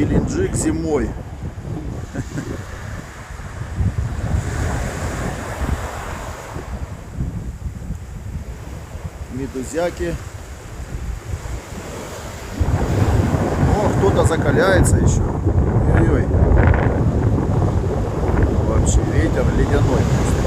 Геленджик зимой. Медузяки. О, кто-то закаляется еще. Ой-ой. Вообще ветер ледяной.